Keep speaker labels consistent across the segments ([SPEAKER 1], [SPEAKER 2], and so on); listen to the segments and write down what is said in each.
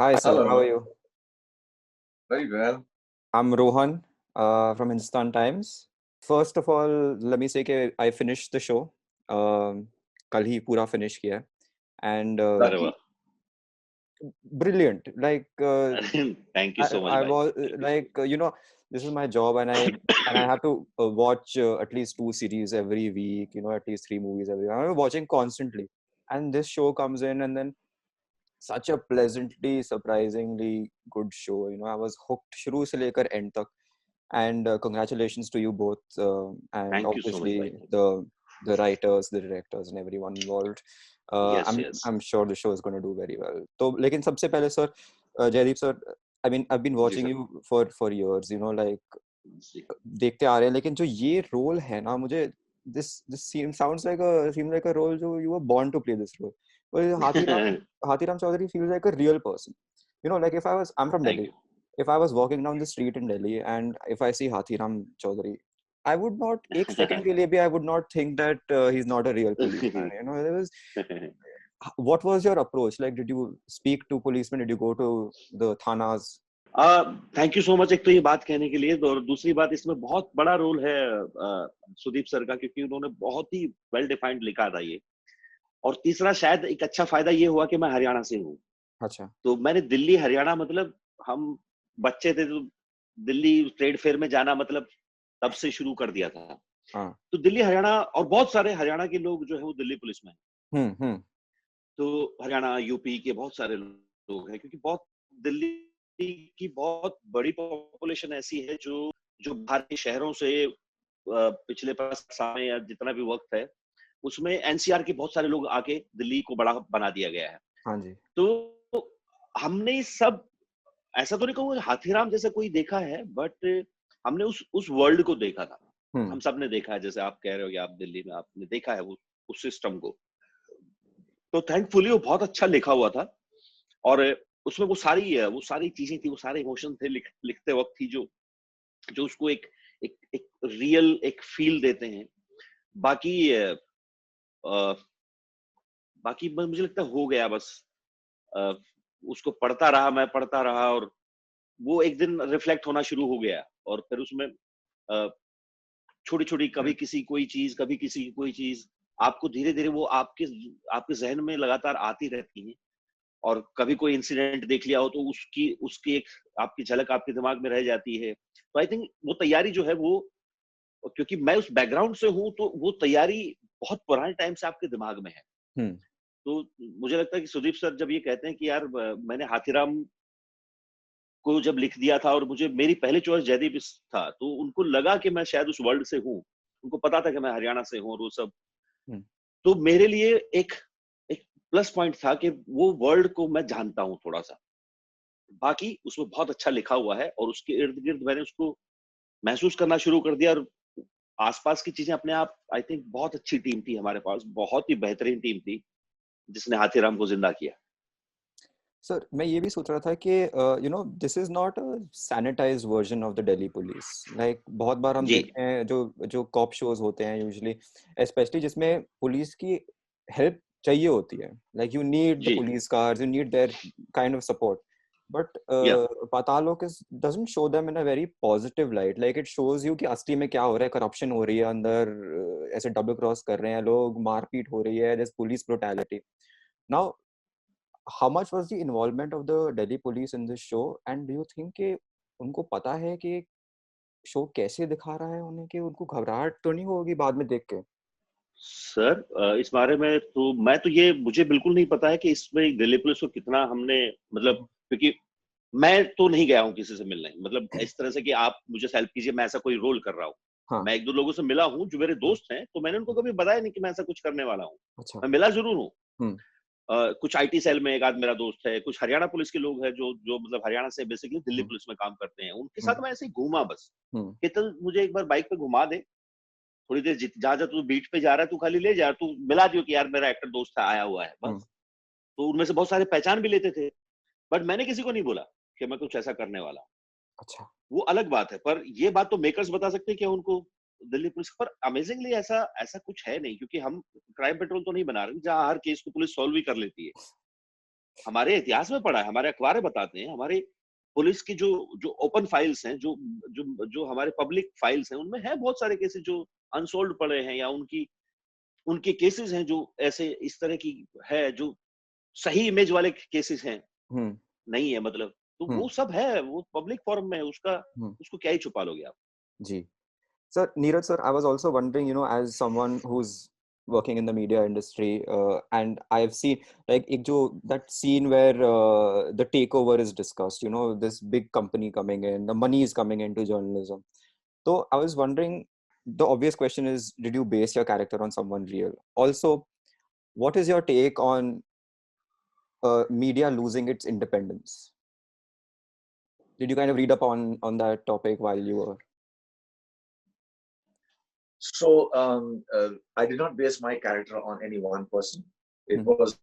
[SPEAKER 1] Hi, sir. How are
[SPEAKER 2] Hello,
[SPEAKER 1] you?
[SPEAKER 2] very well.
[SPEAKER 1] I'm Rohan from Hindustan Times. First of all, let me say that I finished the show. Um, कल ही पूरा finish किया है. And
[SPEAKER 2] That
[SPEAKER 3] अरे वाह!
[SPEAKER 1] brilliant.
[SPEAKER 3] Thank you so much
[SPEAKER 1] I
[SPEAKER 3] भाई,
[SPEAKER 1] was
[SPEAKER 3] thank you so much.
[SPEAKER 1] this is my job, and I have to watch at least two series every week. At least three movies every week. I'm watching constantly, and this show comes in, and then such a pleasantly, surprisingly good show. I was hooked शुरू से लेकर end तक. And congratulations to you both, and
[SPEAKER 3] thank you so much
[SPEAKER 1] obviously
[SPEAKER 3] भाई, thank
[SPEAKER 1] the writers, the directors, and everyone involved.
[SPEAKER 3] You.
[SPEAKER 1] Uh,
[SPEAKER 3] yes,
[SPEAKER 1] I'm
[SPEAKER 3] yes.
[SPEAKER 1] I'm sure the show is going to do very well. तो लेकिन सबसे पहले sir, Jaideep sir, I mean I've been
[SPEAKER 3] ji
[SPEAKER 1] watching
[SPEAKER 3] sir,
[SPEAKER 1] you for years. Like
[SPEAKER 3] ji.
[SPEAKER 1] देखते आ रहे हैं, लेकिन जो ये रोल है ना, मुझे seems like a role जो you were born to play this role. Well, Hathiram Chaudhary feels like a real person. Like I'm from
[SPEAKER 3] thank
[SPEAKER 1] Delhi.
[SPEAKER 3] You.
[SPEAKER 1] If I was walking down the street in Delhi and if I see Hathiram Chaudhary, I would not, एक second के लिए भी I would not think that he's not a real policeman. What was your approach? Like, did you speak to policemen? Did you go to the thanas?
[SPEAKER 3] Thank you so much एक तो ये बात कहने के लिए, और दूसरी बात इसमें बहुत बड़ा रोल है सुदीप सर का, क्योंकि उन्होंने बहुत ही वेल डिफाइंड लिखा था ये। और तीसरा शायद एक अच्छा फायदा ये हुआ कि मैं हरियाणा से हूँ,
[SPEAKER 1] अच्छा.
[SPEAKER 3] तो मैंने दिल्ली हरियाणा मतलब हम बच्चे थे तो दिल्ली ट्रेड फेयर में जाना मतलब तब से शुरू कर दिया था।
[SPEAKER 1] हाँ.
[SPEAKER 3] तो दिल्ली हरियाणा और बहुत सारे हरियाणा के लोग जो है वो दिल्ली पुलिस में हैं।
[SPEAKER 1] हम्म.
[SPEAKER 3] तो हरियाणा यूपी के बहुत सारे लोग हैं, क्योंकि बहुत दिल्ली की बहुत बड़ी पॉपुलेशन ऐसी है जो जो बाहर के शहरों से पिछले 50 साल में या जितना भी वक्त है उसमें एनसीआर के बहुत सारे लोग आके दिल्ली को बड़ा बना दिया गया है।
[SPEAKER 1] हाँ जी.
[SPEAKER 3] तो हमने सब ऐसा तो नहीं कहूँगा हाथीराम जैसा कोई देखा है, बट हमने उस वर्ल्ड को देखा था।
[SPEAKER 1] हम्म.
[SPEAKER 3] हम सब ने देखा है, जैसे आप कह रहे हो कि आप दिल्ली में आपने देखा है वो उस सिस्टम को। तो थैंकफुली वो बहुत अच्छा लिखा हुआ था, और उसमें वो सारी चीजें थी, वो सारे इमोशन थे लिखते वक्त थी, जो जो उसको एक रियल एक फील देते हैं। बाकी अ, बाकी मुझे लगता है हो गया बस। अ, उसको मैं पढ़ता रहा, और वो एक दिन रिफ्लेक्ट होना शुरू हो गया, और फिर उसमें छोटी छोटी कभी किसी की कोई चीज आपको धीरे धीरे वो आपके आपके जहन में लगातार आती रहती है। और कभी कोई इंसिडेंट देख लिया हो तो उसकी उसकी एक आपकी झलक आपके दिमाग में रह जाती है। तो आई थिंक वो तैयारी जो है वो, क्योंकि मैं उस बैकग्राउंड से हूँ, तो वो तैयारी बहुत पुराने टाइम से आपके दिमाग में है।
[SPEAKER 1] हम्म.
[SPEAKER 3] तो मुझे लगता है कि सुदीप सर जब ये कहते हैं कि यार मैंने हाथीराम को जब लिख दिया था और मुझे मेरी पहली चॉइस जयदीप था, तो उनको लगा कि मैं शायद उस वर्ल्ड से हूँ। उनको पता था कि मैं हरियाणा से हूँ और वो सब।
[SPEAKER 1] हम्म.
[SPEAKER 3] तो मेरे लिए एक एक प्लस पॉइंट था कि वो वर्ल्ड को मैं जानता हूँ थोड़ा सा। बाकी उसमें बहुत अच्छा लिखा हुआ है, और उसके इर्द गिर्द मैंने उसको महसूस करना शुरू कर दिया, और आसपास की चीजें अपने आप आई थिंक बहुत अच्छी टीम थी हमारे पास, बहुत ही बेहतरीन टीम थी जिसने हाथीराम को जिंदा किया।
[SPEAKER 1] सर, मैं ये भी सोच रहा था कि this is not a sanitised version of the Delhi police. Like बहुत बार हम
[SPEAKER 3] जी,
[SPEAKER 1] देखते हैं जो जो कॉप शोज होते हैं यूजुअली, स्पेशली जिसमें पुलिस की हेल्प चाहिए होती है. लाइक यू नीड द
[SPEAKER 3] जी,
[SPEAKER 1] police cars, you need their kind of support. But
[SPEAKER 3] या
[SPEAKER 1] Paatal Lok is doesn't show them in a very positive light. Like it shows you कि असली में क्या हो रहा है. करप्शन हो रही है अंदर, ऐसे डबल क्रॉस कर रहे हैं लोग, मारपीट हो रही है, there's police brutality. Now, how much was the involvement of the Delhi police in this show, and do you think कि उनको पता है कि शो कैसे दिखा रहा है उन्हें, कि उनको घबराहट तो नहीं होगी बाद में देख के?
[SPEAKER 3] सर इस बारे में तो ये मुझे बिल्कुल नहीं पता है कि इसमें दिल्ली पुलिस को कितना हमने मतलब, क्योंकि मैं तो नहीं गया हूँ किसी से मिलने, मतलब इस तरह से कि आप मुझे हेल्प कीजिए, मैं ऐसा कोई रोल कर रहा हूँ।
[SPEAKER 1] हाँ.
[SPEAKER 3] मैं एक दो लोगों से मिला हूँ जो मेरे
[SPEAKER 1] हाँ.
[SPEAKER 3] दोस्त हैं, तो मैंने उनको कभी बताया नहीं कि मैं ऐसा कुछ करने वाला हूँ।
[SPEAKER 1] अच्छा.
[SPEAKER 3] मैं मिला जरूर हूँ।
[SPEAKER 1] हम्म.
[SPEAKER 3] कुछ आईटी सेल में एक आध मेरा दोस्त है, कुछ हरियाणा पुलिस के लोग हैं जो जो मतलब हरियाणा से बेसिकली दिल्ली
[SPEAKER 1] हम्म.
[SPEAKER 3] पुलिस में काम करते हैं, उनके साथ
[SPEAKER 1] हम्म.
[SPEAKER 3] मैं ऐसे ही घूमा बस।
[SPEAKER 1] हम्म.
[SPEAKER 3] कि चल मुझे एक बार बाइक पे घुमा दे, थोड़ी देर जहां जहां तू बीच पे जा रहा है तू खाली ले जा, तू मिला दियो कि यार मेरा एक्टर दोस्त है आया हुआ है
[SPEAKER 1] हम्म.
[SPEAKER 3] बस। तो उनमें से बहुत सारे पहचान भी लेते थे, बट मैंने किसी को नहीं बोला कि मैं कुछ ऐसा करने वाला हूँ।
[SPEAKER 1] अच्छा.
[SPEAKER 3] वो अलग बात है, पर ये बात तो मेकर्स बता सकते हैं कि उनको दिल्ली पुलिस पर अमेजिंगली ऐसा ऐसा कुछ है नहीं, क्योंकि हम क्राइम पेट्रोल तो नहीं बना रहे जहां हर केस को पुलिस सॉल्व ही कर लेती है। हमारे इतिहास में पढ़ा है, हमारे अखबारें बताते हैं, हमारे पुलिस की जो जो ओपन फाइल्स हैं, जो जो जो हमारे पब्लिक फाइल्स हैं, उनमें है बहुत सारे केसेस जो अनसोल्व पड़े हैं, या उनकी उनके केसेस हैं जो ऐसे इस तरह की है, जो सही इमेज वाले केसेस हैं,
[SPEAKER 1] हम्म
[SPEAKER 3] नहीं है मतलब। तो
[SPEAKER 1] हम्म
[SPEAKER 3] वो सब है, वो पब्लिक फोरम में है, उसका
[SPEAKER 1] हम्म
[SPEAKER 3] उसको क्या ही छुपा लोगे आप।
[SPEAKER 1] जी sir. Neeraj sir, I was also wondering, as someone who's working in the media industry, and I've seen like that scene where the takeover is discussed, this big company coming in, the money is coming into journalism. So I was wondering, the obvious question is, did you base your character on someone real? Also, what is your take on media losing its independence? Did you kind of read up on that topic while you were?
[SPEAKER 2] So I did not base my character on any one person. It was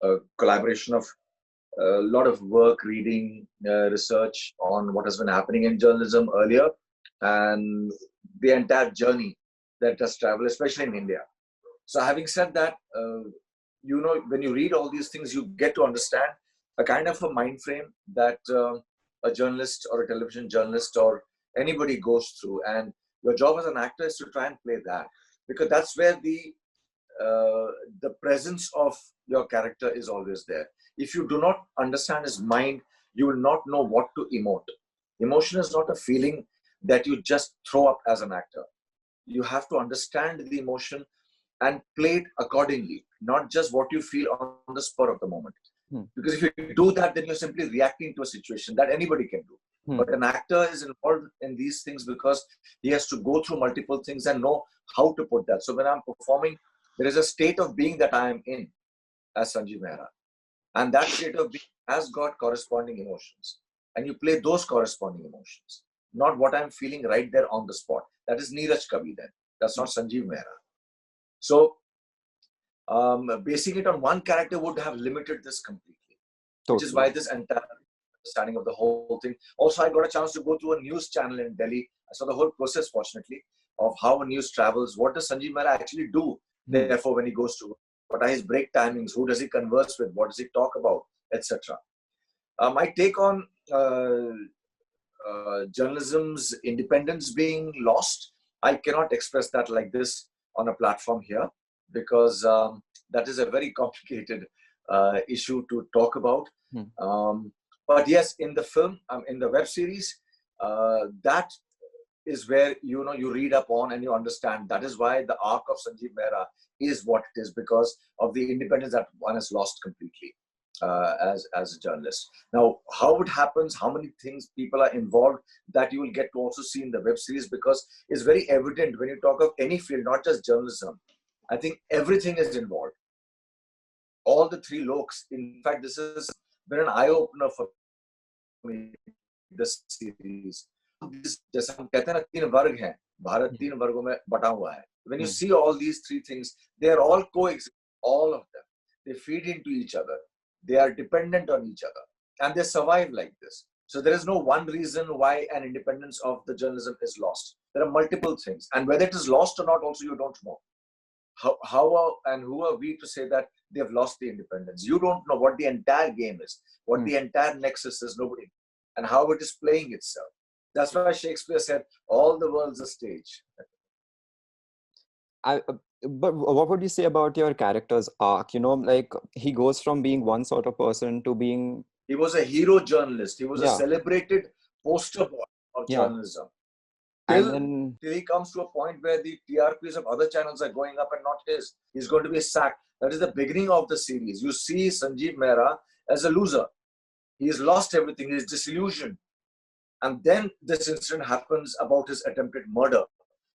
[SPEAKER 2] a collaboration of a lot of work, reading, research on what has been happening in journalism earlier, and the entire journey that has traveled, especially in India. So having said that, when you read all these things, you get to understand a kind of a mind frame that a journalist or a television journalist or anybody goes through. And your job as an actor is to try and play that, because that's where the presence of your character is always there. If you do not understand his mind, you will not know what to emote. Emotion is not a feeling that you just throw up as an actor. You have to understand the emotion and play it accordingly, not just what you feel on the spur of the moment. Because if you do that, then you're simply reacting to a situation that anybody can do. But an actor is involved in these things because he has to go through multiple things and know how to put that. So when I'm performing, there is a state of being that I am in as Sanjeev Mehra. And that state of being has got corresponding emotions. And you play those corresponding emotions, not what I'm feeling right there on the spot. That is Neeraj Kavi then. That's not Sanjeev Mehra. So basing it on one character would have limited this completely, which is why this entire understanding of the whole thing. Also, I got a chance to go to a news channel in Delhi. I saw the whole process, fortunately, of how a news travels. What does Sanjeev Mehra actually do, therefore, when he goes to work? What are his break timings? Who does he converse with? What does he talk about, etc. My take on journalism's independence being lost, I cannot express that like this on a platform here, because that is a very complicated issue to talk about. But yes, in the film, in the web series, that is where you read up on and you understand. That is why the arc of Sanjeev Mehra is what it is, because of the independence that one has lost completely as a journalist. Now, how it happens, how many things people are involved, that you will get to also see in the web series, because it's very evident when you talk of any field, not just journalism. I think everything is involved. All the three loks. In fact, this has been an eye-opener for me, this series. जैसे हम कहते हैं ना, तीन वर्ग हैं, भारत तीन वर्गों में बटा हुआ है. When you see all these three things, they are all coexist, all of them. They feed into each other. They are dependent on each other, and they survive like this. So there is no one reason why an independence of the journalism is lost. There are multiple things, and whether it is lost or not, also you don't know. Who are we to say that they have lost the independence? You don't know what the entire game is, what the entire nexus is. Nobody, and how it is playing itself. That's why Shakespeare said, "All the world's a stage."
[SPEAKER 1] But what would you say about your character's arc? Like, he goes from being one sort of person to being...
[SPEAKER 2] He was a hero journalist. He was a celebrated poster boy of journalism. Till he comes to a point where the TRPs of other channels are going up and not his. He's going to be sacked. That is the beginning of the series. You see Sanjeev Mehra as a loser. He's lost everything. He's disillusioned. And then this incident happens about his attempted murder.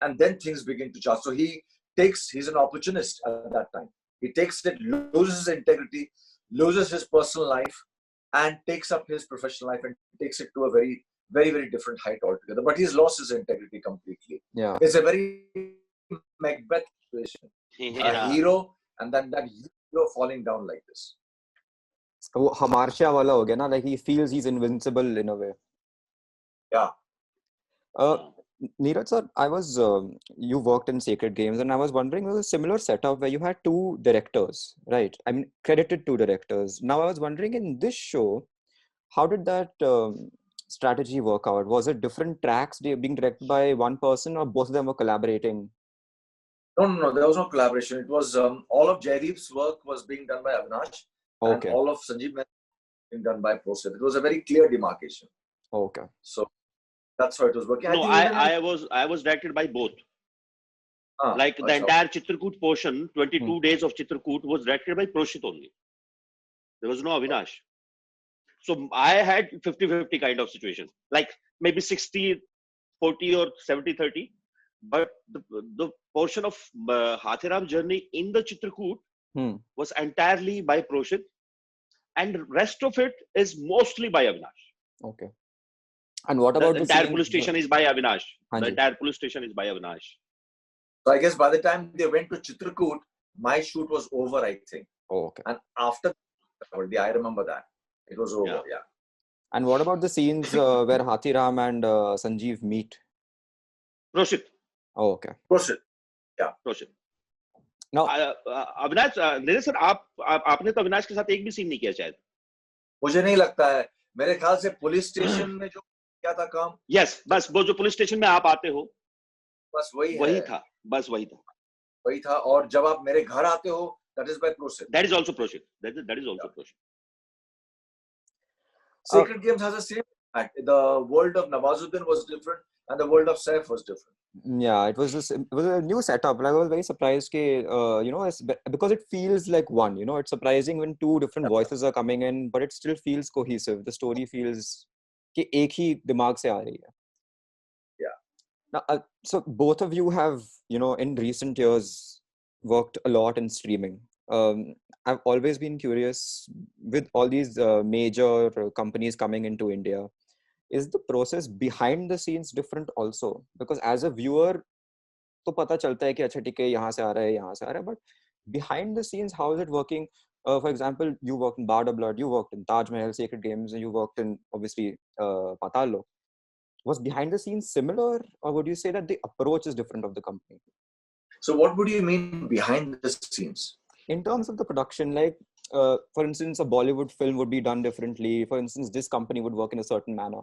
[SPEAKER 2] And then things begin to change. So he's an opportunist at that time. He takes it, loses his integrity, loses his personal life, and takes up his professional life and takes it to a very, very, very different height altogether. But he's lost his integrity completely.
[SPEAKER 1] Yeah.
[SPEAKER 2] It's a very Macbeth situation. A hero, and then that hero falling down like this.
[SPEAKER 1] वो हमार्शा वाला हो गया ना, like he feels he's invincible in a way.
[SPEAKER 2] Yeah.
[SPEAKER 1] Neeraj sir, you worked in Sacred Games, and I was wondering, there was a similar setup where you had two directors, right? I mean, credited two directors. Now, I was wondering, in this show, how did that strategy work out? Was it different tracks being directed by one person, or both of them were collaborating?
[SPEAKER 2] No. There was no collaboration. It was all of Jaideep's work was being done by Avinash, and
[SPEAKER 1] Okay.
[SPEAKER 2] all of Sanjeev Mehta being done by Prosit. It was a very clear demarcation.
[SPEAKER 1] Okay.
[SPEAKER 2] So that's how it was working.
[SPEAKER 3] No,
[SPEAKER 2] I
[SPEAKER 3] I was directed by both. Like the
[SPEAKER 2] achha.
[SPEAKER 3] entire Chitrakoot portion, 22 days of Chitrakoot was directed by Proshit only. There was no Avinash. So I had 50-50 kind of situation, like maybe 60-40 or 70-30. But the portion of Hathiram journey in the Chitrakoot was entirely by Proshit, and rest of it is mostly by Avinash.
[SPEAKER 1] Okay. And what about
[SPEAKER 3] the entire police station is by Avinash. The entire police station is by Avinash.
[SPEAKER 2] So I guess by the time they went to Chitrakoot, my shoot was over, I think.
[SPEAKER 1] Oh, okay.
[SPEAKER 2] And after, I remember that. It was over, yeah.
[SPEAKER 1] And what about the scenes where Hathiram and Sanjeev meet?
[SPEAKER 3] Proshit.
[SPEAKER 1] Oh, okay.
[SPEAKER 2] Proshit. Yeah.
[SPEAKER 3] Proshit.
[SPEAKER 1] Now,
[SPEAKER 3] Avinash, Neeraj sir, आपने तो अविनाश के साथ एक भी scene नहीं किया शायद.
[SPEAKER 2] मुझे नहीं लगता है. मेरे ख्याल से पुलिस स्टेशन में जो क्या था काम.
[SPEAKER 3] Yes, बस वो जो पुलिस स्टेशन में आप आते हो,
[SPEAKER 2] बस
[SPEAKER 3] वही था. बस वही था.
[SPEAKER 2] और जब आप मेरे घर आते हो, that is by Proshit.
[SPEAKER 3] That is also Proshit. That is also Proshit.
[SPEAKER 2] Sacred Games has the same impact. The world of Nawazuddin was different, and the world of Saif was different.
[SPEAKER 1] Yeah, it was a new setup. I was very surprised, because it feels like one. It's surprising when two different voices are coming in, but it still feels cohesive. The story feels कि एक ही दिमाग से आ रही है.
[SPEAKER 2] Yeah.
[SPEAKER 1] Now, so both of you have, in recent years, worked a lot in streaming. I've always been curious with all these major companies coming into India. Is the process behind the scenes different also? Because as a viewer, तो पता चलता है कि अच्छा ठीक है यहाँ से आ रहा है, but behind the scenes, how is it working? For example, you worked in Bard of Blood, you worked in Taj Mahal, Sacred Games, and you worked in obviously Patal Lok. Was behind the scenes similar, or would you say that the approach is different of the company?
[SPEAKER 2] So what would you mean behind the scenes?
[SPEAKER 1] In terms of the production, like for instance, a Bollywood film would be done differently. For instance, this company would work in a certain manner.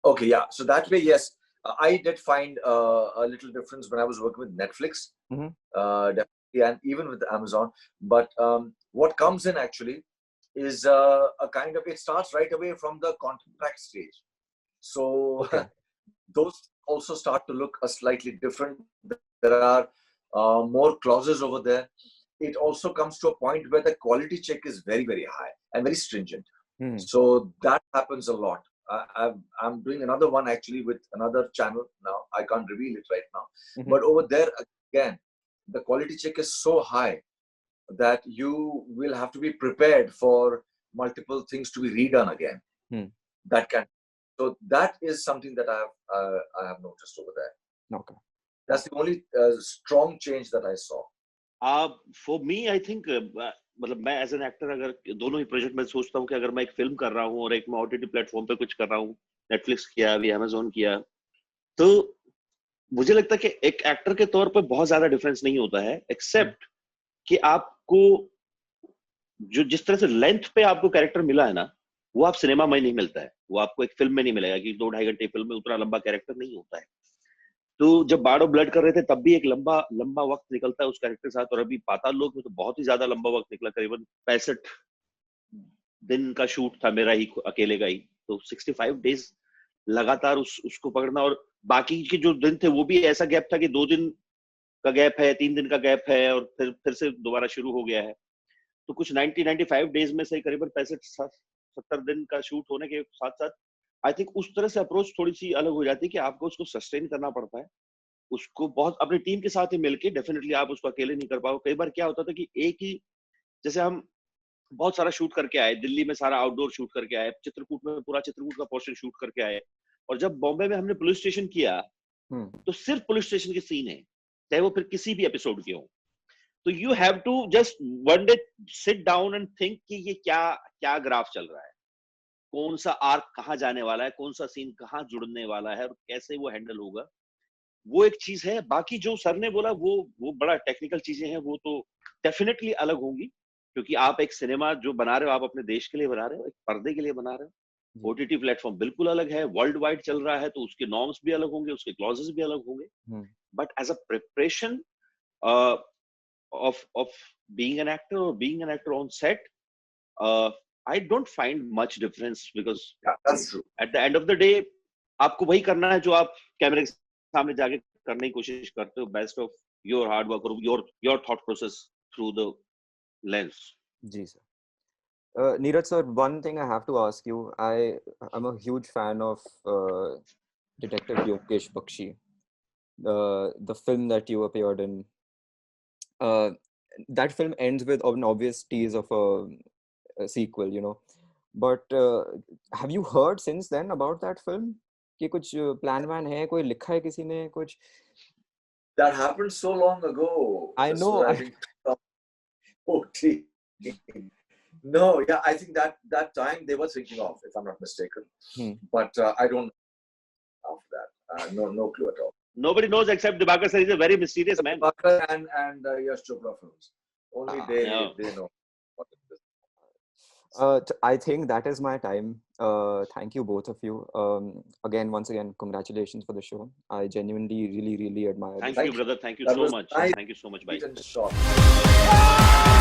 [SPEAKER 2] Okay, yeah. So that way, yes, I did find a little difference when I was working with Netflix, definitely, and even with Amazon. But what comes in actually is a kind of, it starts right away from the contract stage. So those also start to look slightly different. There are more clauses over there. It also comes to a point where the quality check is very, very high and very stringent. So that happens a lot. I'm doing another one actually with another channel now. I can't reveal it right now. But over there, again, the quality check is so high that you will have to be prepared for multiple things to be redone again. So that is something that I have noticed over there.
[SPEAKER 1] Okay.
[SPEAKER 2] That's the only strong change that I saw.
[SPEAKER 3] For me, I think, मतलब मैं as an actor अगर दोनों ही project में सोचता हूँ कि अगर मैं एक फिल्म कर रहा हूँ और एक मैं ओटीटी प्लेटफॉर्म पे कुछ कर रहा हूँ, नेटफ्लिक्स किया, अभी अमेज़न किया, तो मुझे लगता है कि एक एक्टर के तौर पे बहुत ज्यादा डिफरेंस नहीं होता है, एक्सेप्ट कि आपको जो जिस तरह से लेंथ पे आपको कैरेक्टर मिला है ना, वो आप सिनेमा में नहीं मिलता है, वो आपको एक फिल्म में नहीं मिलेगा कि 2-2.5 घंटे फिल्म में उतना लंबा कैरेक्टर नहीं होता है. तो जब बार्ड ऑफ ब्लड कर रहे थे तब भी एक लंबा वक्त निकलता है उस कैरेक्टर के साथ, और अभी पाताल लोक में तो बहुत ही ज्यादा लंबा वक्त निकला, करीबन 65 दिन का शूट था मेरा ही अकेले का ही. तो 65 डेज लगातार उसको पकड़ना, और बाकी के जो दिन थे वो भी ऐसा गैप था कि 2 दिन का गैप है, 3 दिन का गैप है, और फिर से दोबारा शुरू हो गया है. तो कुछ 90-95 डेज में से करीबन 65-70 दिन का शूट होने के साथ साथ आई थिंक उस तरह से अप्रोच थोड़ी सी अलग हो जाती है कि आपको उसको सस्टेन करना पड़ता है, उसको बहुत अपनी टीम के साथ ही मिलके. डेफिनेटली आप उसको अकेले नहीं कर पाओ. कई बार क्या होता था कि एक ही, जैसे हम बहुत सारा शूट करके आए, दिल्ली में सारा आउटडोर शूट करके आए, चित्रकूट में पूरा चित्रकूट का पोर्शन शूट करके आए, और जब बॉम्बे में हमने पुलिस स्टेशन किया तो सिर्फ पुलिस स्टेशन के सीन है, चाहे वो फिर किसी भी एपिसोड के हो. तो you have to just one day sit down and think कि ये क्या ग्राफ चल रहा है. कौन सा आर्क कहाँ जाने वाला है, कौन सा सीन कहाँ जुड़ने वाला है और कैसे वो हैंडल होगा, वो एक चीज है। बाकी जो सर ने बोला वो बड़ा टेक्निकल चीजें हैं, वो तो डेफिनेटली अलग होंगी, क्योंकि आप एक सिनेमा जो बना रहे हो, आप अपने देश के लिए बना रहे हो, एक पर्दे के लिए बना रहे हो। ओटीटी प्लेटफॉर्म बिल्कुल अलग है, वर्ल्ड वाइड चल रहा है, तो उसके नॉर्म्स भी अलग होंगे, उसके क्लॉजेस भी अलग होंगे। But as a preparation of being an actor or being an actor on set, I don't find much difference, because
[SPEAKER 2] that's true.
[SPEAKER 3] At the end of the day, आपको वही करना है जो आप कैमरे के सामने जाके करने की कोशिश करते हो, best of your hard work और your thought process through the lens.
[SPEAKER 1] जी sir. Neeraj sir, one thing I have to ask you, I'm a huge fan of Detective Yogesh Bakshi, the film that you appeared in. That film ends with an obvious tease of a sequel, you know. But have you heard since then about that film? कि कुछ plan van है, कोई लिखा है किसी ने कुछ?
[SPEAKER 2] That happened so long ago.
[SPEAKER 1] I
[SPEAKER 2] This
[SPEAKER 1] know.
[SPEAKER 2] was, I think, 14. No, yeah, I think that time they were thinking of, if I'm not mistaken. But I don't know after that. No clue at all.
[SPEAKER 3] Nobody knows except Dibakar sir. He's a very mysterious man.
[SPEAKER 2] Dibakar and Yash Chopra films. Only they know what it is.
[SPEAKER 1] I think that is my time. Thank you both of you. Once again, congratulations for the show. I genuinely really admire it.
[SPEAKER 3] Thank you, brother. Thank you so much.
[SPEAKER 2] Nice.
[SPEAKER 3] Thank you so much. Bye.
[SPEAKER 2] Short.